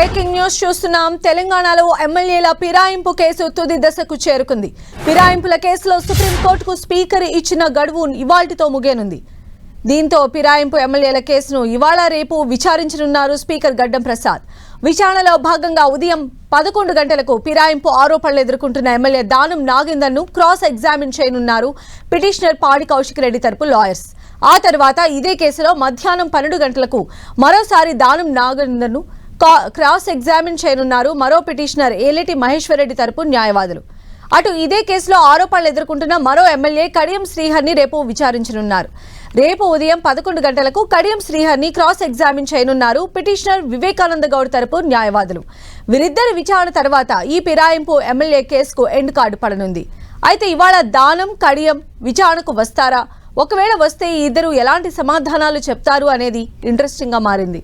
Breaking news చూస్తున్నాం. తెలంగాణలో ఎమ్మెల్యేల ఫిరాయింపు కేసు తుది దశకు చేరుకుంది. ఫిరాయింపుల కేసులో సుప్రీంకోర్టుకు స్పీకర్ ఇచ్చిన గడువు ఇవాల్టితో ముగియనుంది. దీంతో ఫిరాయింపు ఎమ్మెల్యేల కేసును ఇవాళ రేపు విచారించనున్నారు స్పీకర్ గడ్డం ప్రసాద్. విచారణలో భాగంగా ఉదయం 11 గంటలకు ఫిరాయింపు ఆరోపణలు ఎదుర్కొంటున్న ఎమ్మెల్యే దానం నాగేందర్ను క్రాస్ ఎగ్జామిన్ చేయనున్నారు పిటిషనర్ పాడి కౌశిక్ రెడ్డి తరపు లాయర్స్. ఆ తర్వాత ఇదే కేసులో మధ్యాహ్నం 12 గంటలకు మరోసారి దానం నాగేందర్ను క్రాస్ ఎగ్జామిన్ చేయనున్నారు మరో పిటిషనర్ ఏలేటి మహేశ్వర్ రెడ్డి తరపు న్యాయవాదులు. అటు ఇదే కేసులో ఆరోపణలు ఎదుర్కొంటున్న మరో ఎమ్మెల్యే కడియం శ్రీహర్ని రేపు విచారించనున్నారు. రేపు ఉదయం 11 గంటలకు కడియం శ్రీహర్ని క్రాస్ ఎగ్జామిన్ చేయనున్నారు పిటిషనర్ వివేకానంద గౌడ్ తరపు న్యాయవాదులు. వీరిద్దరి విచారణ తర్వాత ఈ ఫిరాయింపు ఎమ్మెల్యే కేసుకు ఎండ్ కార్డు పడనుంది. అయితే ఇవాళ దానం కడియం విచారణకు వస్తారా? ఒకవేళ వస్తే ఈ ఇద్దరు ఎలాంటి సమాధానాలు చెప్తారు అనేది ఇంట్రెస్టింగ్ గా మారింది.